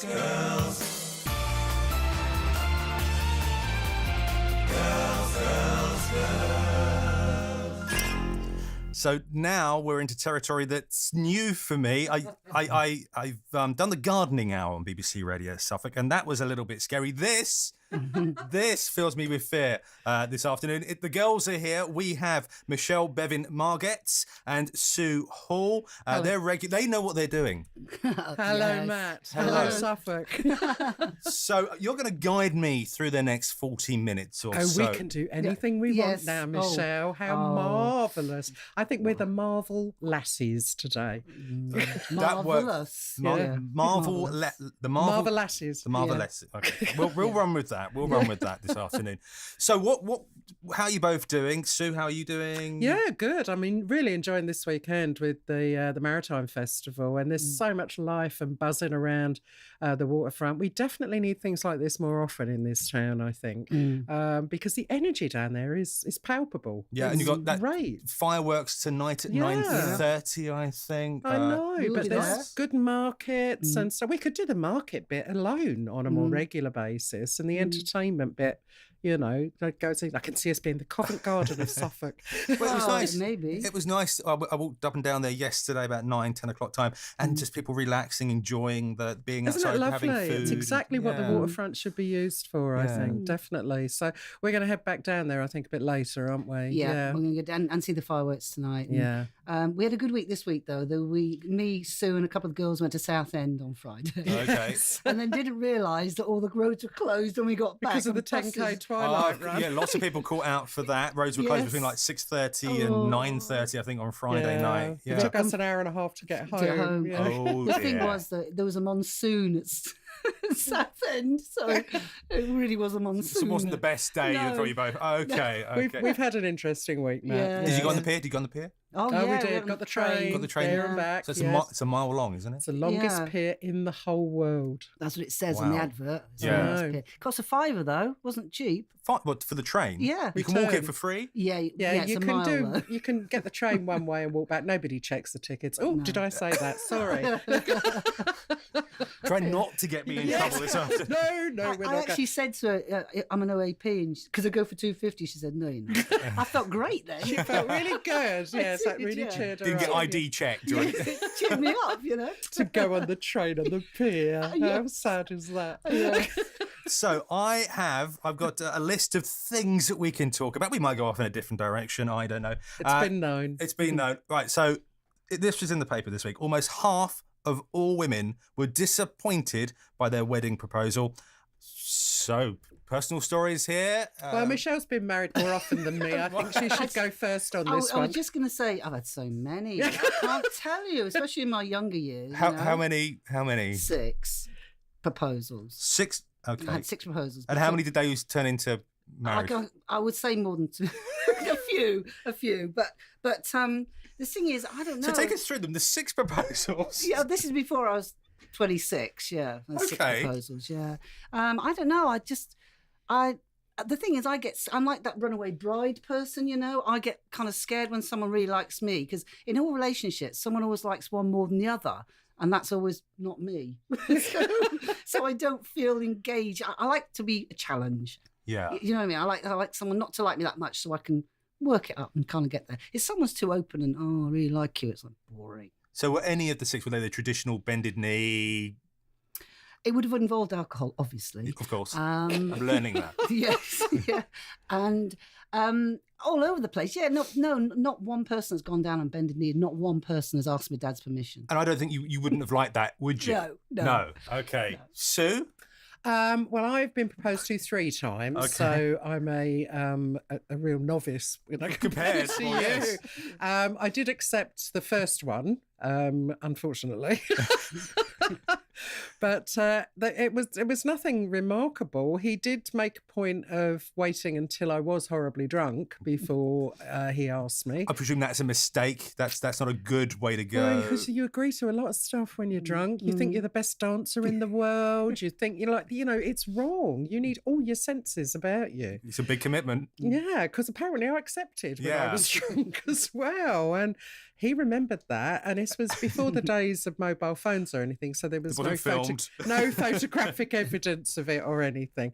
So now we're into territory that's new for me. I've done the gardening hour on BBC Radio Suffolk, and that was a little bit scary. This fills me with fear this afternoon. The girls are here. We have Michelle, Bevan, Margett, and Sue Hall. They know what they're doing. Hello, Matt. Hello, Suffolk. So you're going to guide me through the next 40 minutes or so. We can do anything we want now, Michelle. How marvellous. I think we're the Marvel lassies today. Marvellous. The Marvel lassies. The Marvel lassies. Okay. We'll run with that. We'll run with that this afternoon. So how are you both doing? Sue, how are you doing? Yeah, good. I mean, really enjoying this weekend with the Maritime Festival, and there's so much life and buzzing around the waterfront. We definitely need things like this more often in this town, I think, because the energy down there is palpable. Yeah, and you've got that fireworks tonight at 9:30, I think. I know, but there's good markets, and so we could do the market bit alone on a more regular basis, and the entertainment bit, you know, I can see us being the Covent Garden of Suffolk. Well, it was nice. Maybe. It was nice. I walked up and down there yesterday about 9-10 o'clock time, and just people relaxing, enjoying being Isn't outside, it lovely? having food. It's exactly what the waterfront should be used for, I think, definitely. So we're going to head back down there, I think, a bit later, aren't we? Yeah. We're going to go down and see the fireworks tonight. Yeah. We had a good week this week, though. Me, Sue, and a couple of girls went to Southend on Friday. Okay. And then didn't realise that all the roads were closed when we got back. Because of the 10K twilight run. Yeah, lots of people caught out for that. Roads were closed between like 6:30 and 9:30, I think, on Friday night. Yeah. It took us an hour and a half to get home. Yeah. Oh, the thing was that there was a monsoon at Southend, so it really was a monsoon. So it wasn't the best day for you both. Okay. We've had an interesting week, Matt. Yeah. Did you go on the pier? Did you go on the pier? Oh, yeah, we did. Got the train there and back. So it's a mile long, isn't it? It's the longest pier in the whole world. That's what it says on the advert. It cost a £5 though. Wasn't cheap. What, for the train? Yeah. You can walk it for free? Yeah. You can get the train one way and walk back. Nobody checks the tickets. Oh, no. Did I say that? Sorry. Try not to get me in trouble this afternoon. No, I actually said to her, I'm an OAP, and because I go for £2.50, she said, no, you're not. I felt great then. She felt really good. Yes, that really cheered her Didn't up. get ID checked. It cheered me up, you know. To go on the train on the pier. How sad is that? Yeah. So I've got a list of things that we can talk about. We might go off in a different direction. I don't know. It's been known. It's been known. Right. So this was in the paper this week. Almost half of all women were disappointed by their wedding proposal. So, personal stories here. Well, Michelle's been married more often than me. I think she should go first on this one. I was just going to say, I've had so many. I can't tell you, especially in my younger years. How many? 6 proposals. 6? Okay. I had 6 proposals. And how many did those turn into marriage? I would say more than 2. a few. But the thing is, I don't know. So take us through them. The 6 proposals. Yeah, this is before I was 26. Yeah, 6 proposals. Yeah, I don't know. The thing is, I'm like that runaway bride person. You know, I get kind of scared when someone really likes me, because in all relationships, someone always likes one more than the other. And that's always not me. so I don't feel engaged. I like to be a challenge. Yeah. You know what I mean? I like someone not to like me that much so I can work it up and kind of get there. If someone's too open and, I really like you, it's like boring. So were any of the 6, were they the traditional bended knee? It would have involved alcohol, obviously. Of course. I'm learning that. Yes, yeah. And all over the place. Yeah, not one person has gone down on bended knee. Not one person has asked my dad's permission. And I don't think you wouldn't have liked that, would you? No. Okay. No. Sue? Well, I've been proposed to 3 times, so I'm a real novice compared to you. Yes. I did accept the first one, unfortunately. But it was nothing remarkable. He did make a point of waiting until I was horribly drunk before he asked me. I presume that's a mistake. That's not a good way to go. Well, because you agree to a lot of stuff when you're drunk. You think you're the best dancer in the world. You think you're like, it's wrong. You need all your senses about you. It's a big commitment. Yeah, because apparently I accepted when I was drunk as well. And he remembered that, and this was before the days of mobile phones or anything, so there was no photographic evidence of it or anything,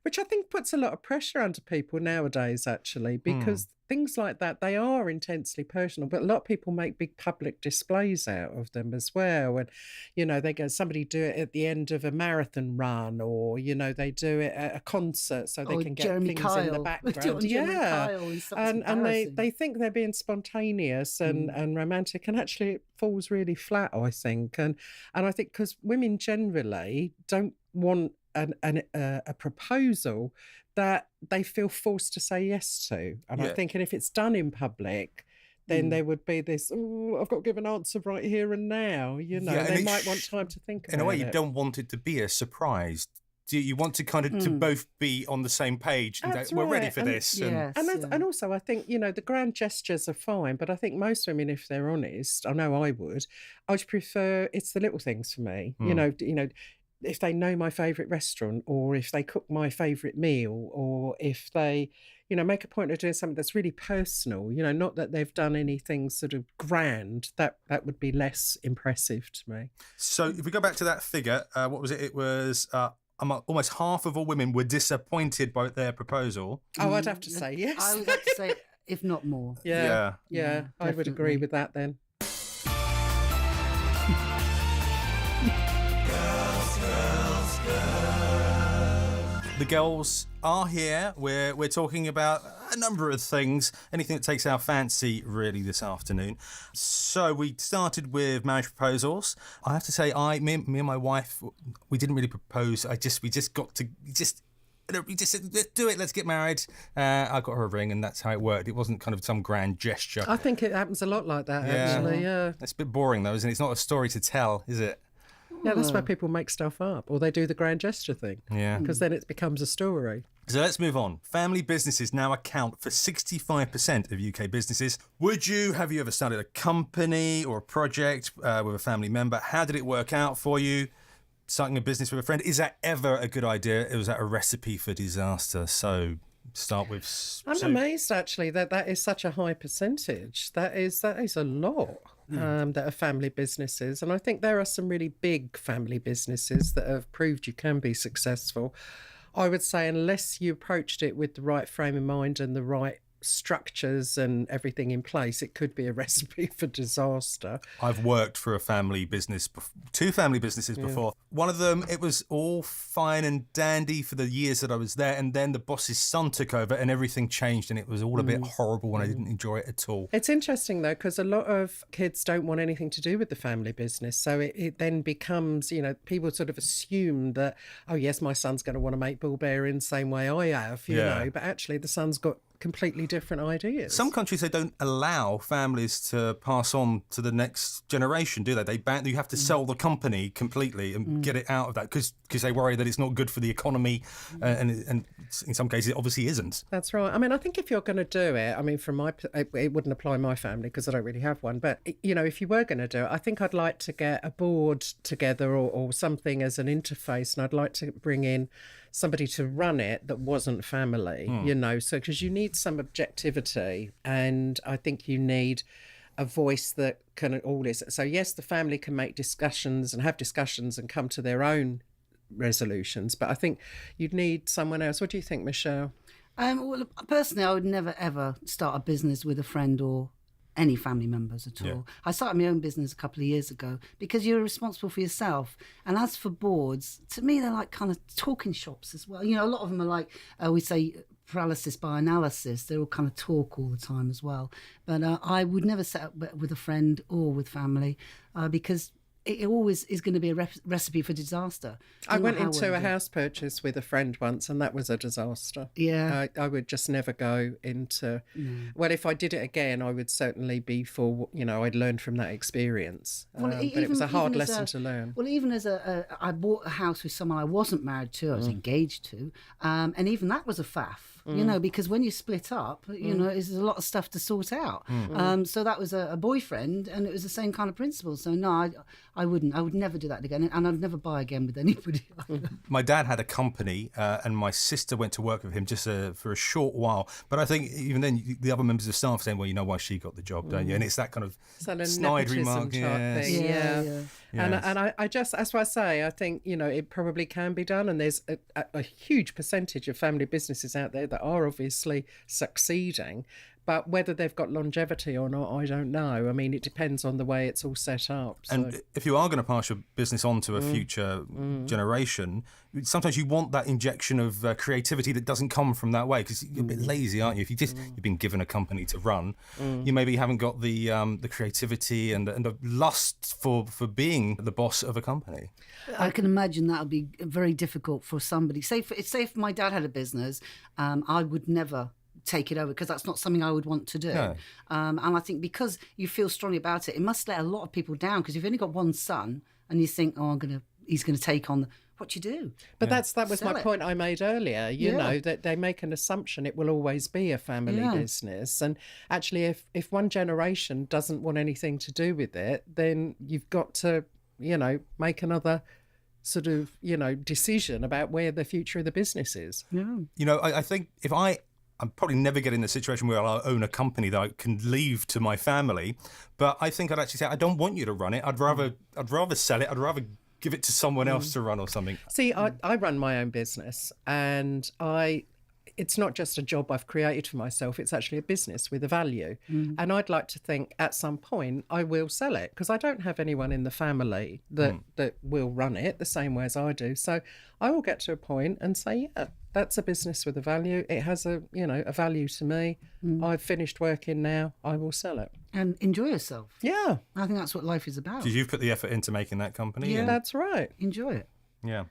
which I think puts a lot of pressure onto people nowadays, actually, because things like that, they are intensely personal, but a lot of people make big public displays out of them as well. And, you know, somebody do it at the end of a marathon run, or, you know, they do it at a concert so they can get Jeremy things in the background. And they think they're being spontaneous and romantic, and actually it falls really flat, I think. And I think because women generally don't want a proposal that they feel forced to say yes to. And I'm thinking if it's done in public, then there would be this, I've got to give an answer right here and now. You know, they might want time to think about it. In a way, you don't want it to be a surprise. Do you want to kind of to both be on the same page and we're ready for this? And also, I think, you know, the grand gestures are fine, but I think most women, if they're honest, I know I'd prefer it's the little things for me. You know, if they know my favourite restaurant, or if they cook my favourite meal, or if they, you know, make a point of doing something that's really personal, you know, not that they've done anything sort of grand, that would be less impressive to me. So if we go back to that figure, what was it? It was almost half of all women were disappointed by their proposal. Oh, I'd have to say yes. I would have to say, if not more. Yeah, I would agree with that then. The girls are here. We're talking about a number of things, anything that takes our fancy really this afternoon. So we started with marriage proposals. I have to say, me and my wife, we didn't really propose. We just said, let's do it, let's get married. I got her a ring, and that's how it worked. It wasn't kind of some grand gesture. I think it happens a lot like that, actually, yeah. It's a bit boring though, isn't it? It's not a story to tell, is it? Yeah, that's why people make stuff up, or they do the grand gesture thing. Yeah. Because then it becomes a story. So let's move on. Family businesses now account for 65% of UK businesses. Have you ever started a company or a project with a family member? How did it work out for you? Starting a business with a friend, is that ever a good idea? Or was that a recipe for disaster? So start with... I'm amazed, actually, that is such a high percentage. That is a lot. That are family businesses. And I think there are some really big family businesses that have proved you can be successful. I would say unless you approached it with the right frame of mind and the right structures and everything in place, it could be a recipe for disaster. I've worked for a family business, two family businesses before. One of them, it was all fine and dandy for the years that I was there, and then the boss's son took over and everything changed, and it was all a bit horrible, and I didn't enjoy it at all. It's interesting though, because a lot of kids don't want anything to do with the family business, so it then becomes, you know, people sort of assume that, oh yes, my son's going to want to make ball bearings same way I have, you know, but actually the son's got completely different ideas. Some countries, they don't allow families to pass on to the next generation, do they? They ban. You have to sell the company completely and get it out of that because they worry that it's not good for the economy, and in some cases it obviously isn't. That's right. I mean, I think if you're going to do it, I mean, it wouldn't apply my family because I don't really have one, but you know, if you were going to do it, I think I'd like to get a board together or something as an interface, and I'd like to bring in somebody to run it that wasn't family, you know, so because you need some objectivity, and I think you need a voice that can all this. So yes, the family can make discussions and have discussions and come to their own resolutions, but I think you'd need someone else. What do you think, Michelle? Well, personally, I would never ever start a business with a friend or any family members at all. Yeah. I started my own business a couple of years ago because you're responsible for yourself. And as for boards, to me, they're like kind of talking shops as well. You know, a lot of them are like, we say paralysis by analysis. They all kind of talk all the time as well. But I would never set up with a friend or with family because it always is going to be a recipe for disaster. I went into a house purchase with a friend once, and that was a disaster. Yeah. I would just never go into... Well, if I did it again, I would certainly be for, you know, I'd learned from that experience. But it was a hard lesson to learn. Well, even as I bought a house with someone I wasn't married to, I was engaged to, and even that was a faff. you know, because when you split up, you know, there's a lot of stuff to sort out. So that was a boyfriend, and it was the same kind of principle. So no, I wouldn't. I would never do that again, and I'd never buy again with anybody. My dad had a company, and my sister went to work with him just for a short while. But I think even then, the other members of staff saying, "Well, you know why she got the job, don't you?" And it's that kind of snide remark. Type thing. Yeah. And I just, that's why I say, I think, you know, it probably can be done. And there's a huge percentage of family businesses out there that are obviously succeeding. But whether they've got longevity or not, I don't know. I mean, it depends on the way it's all set up. So. And if you are going to pass your business on to a future generation, sometimes you want that injection of creativity that doesn't come from that way, because you're a bit lazy, aren't you? If you've been given a company to run, you maybe haven't got the creativity and the lust for being the boss of a company. I can imagine that would be very difficult for somebody. Say if my dad had a business, I would never take it over, because that's not something I would want to do. No. And I think because you feel strongly about it, it must let a lot of people down, because you've only got one son and you think, oh, he's going to take on what you do. But that was Sell my it. point I made earlier, you know, that they make an assumption it will always be a family business. And actually, if one generation doesn't want anything to do with it, then you've got to, you know, make another sort of, you know, decision about where the future of the business is. Yeah. You know, I think if I'm probably never getting in the situation where I'll own a company that I can leave to my family, but I think I'd actually say, I don't want you to run it. I'd rather sell it. I'd rather give it to someone else to run or something. See, I run my own business, and it's not just a job I've created for myself, it's actually a business with a value. And I'd like to think at some point I will sell it, because I don't have anyone in the family that will run it the same way as I do. So I will get to a point and say, yeah, that's a business with a value. It has a value to me. I've finished working now. I will sell it. And enjoy yourself. Yeah. I think that's what life is about. Because you've put the effort into making that company. Yeah. That's right. Enjoy it. Yeah.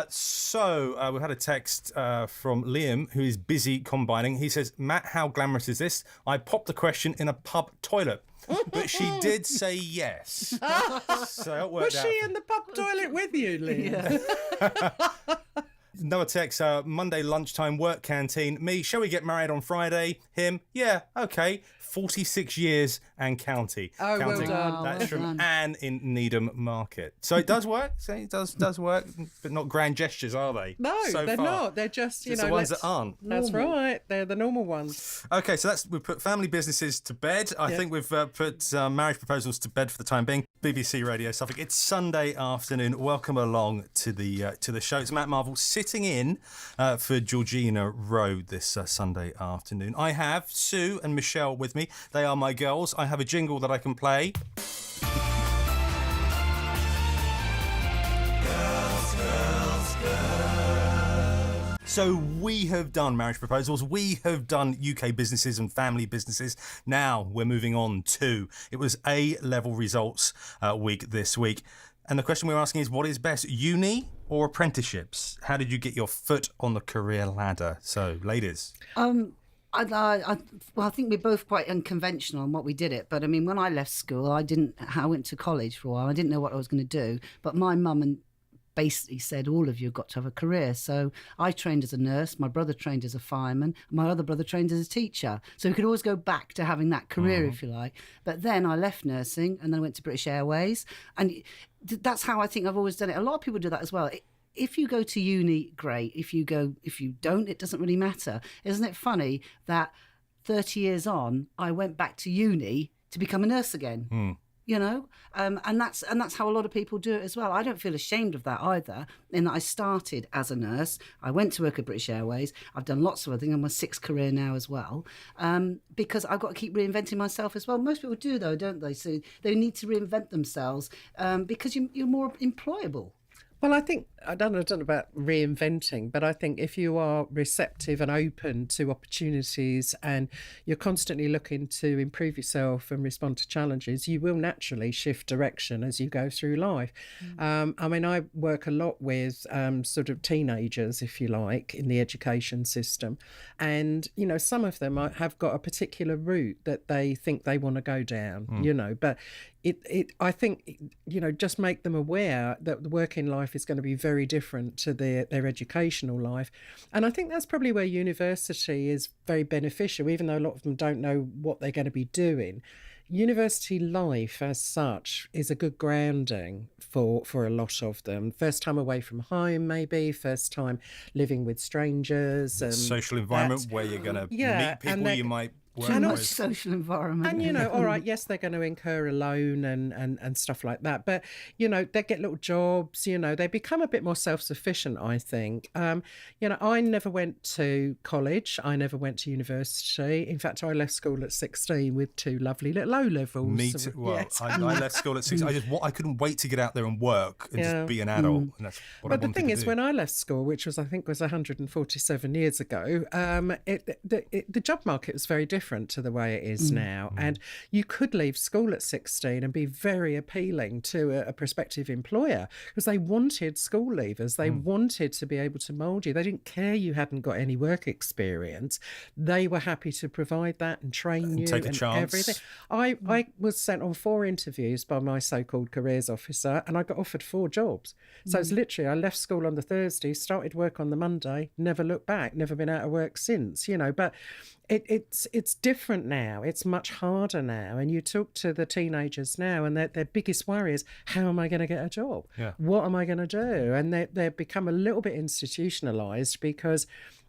So we had a text from Liam, who is busy combining. He says, Matt, how glamorous is this? I popped the question in a pub toilet, but she did say yes. So it worked Was out. she in the pub toilet with you, Liam? Another text, Monday lunchtime work canteen. Me, shall we get married on Friday? Him, yeah, okay. 46 years and counting. Oh, well done. That's Well from done. Anne in Needham Market. So it does work. So it does work, but not grand gestures, are they? No, so they're far? not. They're just, It's the ones that aren't. That's right. They're the normal ones. Okay, so we've put family businesses to bed. I think we've put marriage proposals to bed for the time being. BBC Radio Suffolk. It's Sunday afternoon. Welcome along to the show. It's Matt Marvel sitting in for Georgina Road this Sunday afternoon. I have Sue and Michelle with me. They are my girls. I have a jingle that I can play. So we have done marriage proposals. We have done UK businesses and family businesses. Now we're moving on to, it was A-level results week this week. And the question we're asking is, what is best, uni or apprenticeships? How did you get your foot on the career ladder? So, ladies. I think we're both quite unconventional in what we did it. But I mean, when I left school, I went to college for a while. I didn't know what I was going to do. But my mum basically said, all of you have got to have a career. So I trained as a nurse, my brother trained as a fireman, my other brother trained as a teacher. So we could always go back to having that career, if you like. But then I left nursing and then I went to British Airways. And that's how I think I've always done it. A lot of people do that as well. If you go to uni, great. If you don't, it doesn't really matter. Isn't it funny that 30 years on, I went back to uni to become a nurse again? You know, and that's how a lot of people do it as well. I don't feel ashamed of that either, in that I started as a nurse. I went to work at British Airways. I've done lots of other things. I'm my sixth career now as well, because I've got to keep reinventing myself as well. Most people do, though, don't they? So they need to reinvent themselves because you're more employable. Well, I think, I don't know about reinventing, but I think if you are receptive and open to opportunities and you're constantly looking to improve yourself and respond to challenges, you will naturally shift direction as you go through life. I mean, I work a lot with sort of teenagers, if you like, in the education system. And, you know, some of them have got a particular route that they think they want to go down, you know, but I think, just make them aware that the working life is going to be very different to their educational life. And I think that's probably where university is very beneficial, even though a lot of them don't know what they're going to be doing. University life as such is a good grounding for a lot of them. First time away from home, maybe, first time living with strangers. And social environment where you're going to meet people you might work Too much with. social environment. And, all right, yes, they're going to incur a loan and stuff like that. But, they get little jobs, they become a bit more self-sufficient, I think. I never went to college. I never went to university. In fact, I left school at 16 with 2 lovely little O-levels. Me too. Well, Yes. I left school at 16. I couldn't wait to get out there and work and just be an adult. And that's what I wanted to do. But the thing is, when I left school, which I think was 147 years ago, the job market was very different to the way it is now. And you could leave school at 16 and be very appealing to a prospective employer because they wanted school leavers. They wanted to be able to mould you. They didn't care you hadn't got any work experience. They were happy to provide that and train you take a and chance. everything. I was sent on 4 interviews by my so-called careers officer and I got offered 4 jobs. So it's literally, I left school on the Thursday, started work on the Monday, never looked back, never been out of work since, but it's different now. It's much harder now. And you talk to the teenagers now and their biggest worry is, how am I going to get a job? Yeah. What am I going to do? And they've become a little bit institutionalised because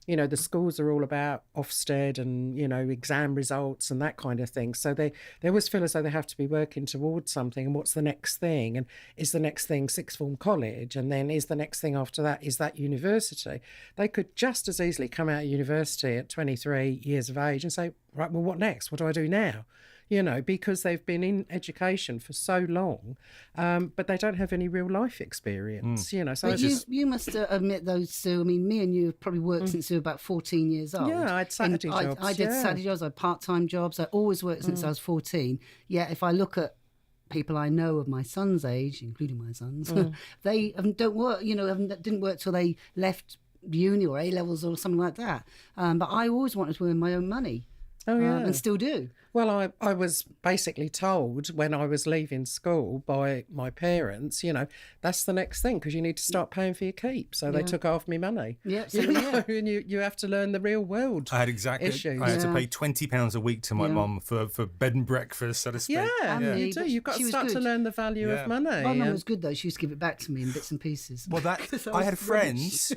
the schools are all about Ofsted and, exam results and that kind of thing. So they always feel as though they have to be working towards something. And what's the next thing? And is the next thing sixth form college? And then is the next thing after that, is that university? They could just as easily come out of university at 23 years of age and say, right, well, what next? What do I do now? Because they've been in education for so long, but they don't have any real life experience, So but you must admit those two. I mean, me and you have probably worked since you were about 14 years old. Yeah, I had Saturday jobs. I did Saturday jobs, I had part-time jobs. I always worked since I was 14. Yet if I look at people I know of my son's age, including my sons, they don't work, didn't work till they left uni or A-levels or something like that. But I always wanted to earn my own money. Oh, yeah. And still do. Well, I was basically told when I was leaving school by my parents, that's the next thing because you need to start paying for your keep. So they took half my money. Yeah, and you have to learn the real world. I had issues. I had to pay £20 a week to my mum for bed and breakfast, so to speak. Yeah, you do. You've got to start to learn the value of money. My mum was good though. She used to give it back to me in bits and pieces. Well, I had friends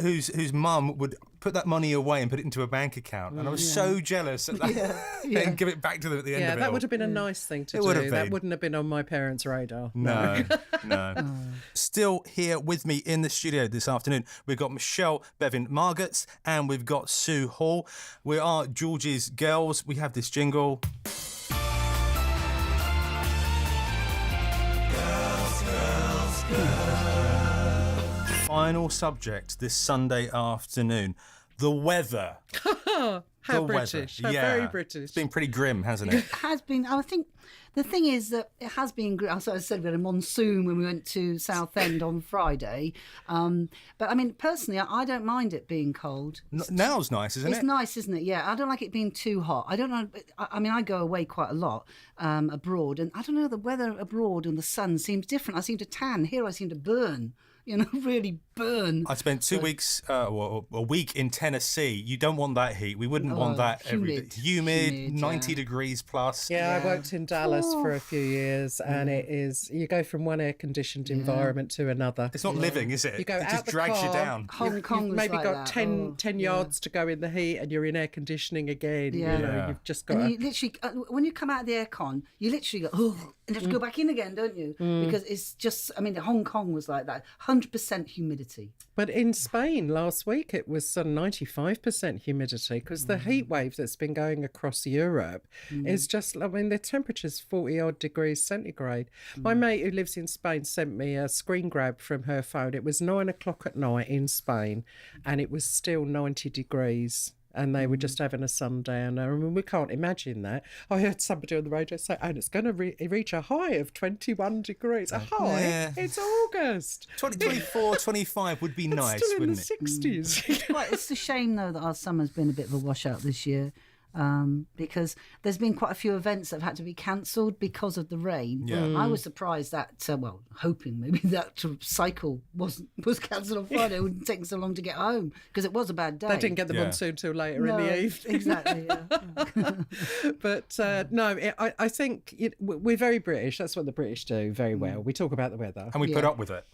whose mum would put that money away and put it into a bank account, and I was so jealous at that, and give it back to them at the end of it. Yeah, that would have been a nice thing to do. That wouldn't have been on my parents' radar. No. Still here with me in the studio this afternoon, we've got Michelle, Bevan, Margett, and we've got Sue Hall. We are Georgie's girls. We have this jingle. Final subject this Sunday afternoon, the weather. How British. How very British. It's been pretty grim, hasn't it? It has been. I think the thing is that it has been grim. As I said, we had a monsoon when we went to Southend on Friday. But I mean, personally, I don't mind it being cold. Now's nice, isn't it? It's nice, isn't it? Yeah. I don't like it being too hot. I don't know. I mean, I go away quite a lot abroad, and I don't know, the weather abroad and the sun seems different. I seem to tan. Here I seem to burn. Really burn. I spent 2 weeks, or a week in Tennessee. You don't want that heat. We wouldn't want that every day. Humid 90 degrees plus. Yeah, I worked in Dallas for a few years, and it is, you go from one air-conditioned environment to another. It's not living, is it? You go it out just the drags car, you down. Hong Kong you've maybe like got that. 10 yards to go in the heat, and you're in air conditioning again. You've just got. And you literally, when you come out of the aircon, you literally go, oh, and you have to go back in again, don't you? Because it's just, I mean, Hong Kong was like that, 100% humidity. But in Spain last week, it was 95% humidity because the heat wave that's been going across Europe is just, I mean, the temperature's 40 odd degrees centigrade. My mate who lives in Spain sent me a screen grab from her phone. It was 9 o'clock at night in Spain and it was still 90 degrees. And they were just having a sundowner. I mean, we can't imagine that. I heard somebody on the radio say, and it's going to reach a high of 21 degrees. A high? Yeah. It's August. 24, 25 would be nice, Still in wouldn't the it? 60s. It's a shame, though, that our summer's been a bit of a washout this year. because there's been quite a few events that have had to be cancelled because of the rain. Yeah. I was surprised that, hoping maybe that cycle was cancelled on Friday. It wouldn't take so long to get home because it was a bad day. They didn't get the monsoon till later in the evening. Exactly, yeah. But I think we're very British. That's what the British do very well. We talk about the weather. And we put up with it.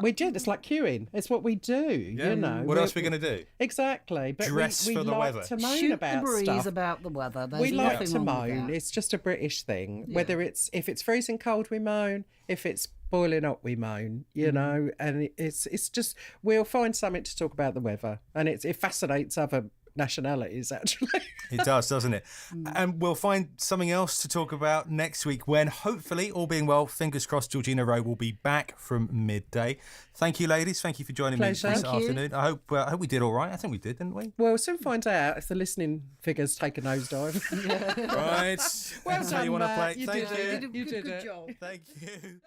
We do. It's like queuing. It's what we do, you know. What else are we going to do? Exactly. But Dress we for the like weather. to moan Shoot about the breeze stuff. about the weather. There's We like nothing to wrong with moan. that. It's just a British thing. Whether if it's freezing cold, we moan. If it's boiling hot, we moan. You know, and it's just we'll find something to talk about the weather, and it fascinates other nationalities actually. It does, doesn't it? And we'll find something else to talk about next week when, hopefully, all being well, fingers crossed, Georgina Rowe will be back from midday. Thank you, ladies. Thank you for joining Pleasure. me this Thank you. afternoon. I hope we did all right. I think we did, didn't we? We'll soon find out if the listening figures take a nosedive. Right. Well That's how done, you want to Matt. play. You Thank did you. it. You did Good it. job. Thank you.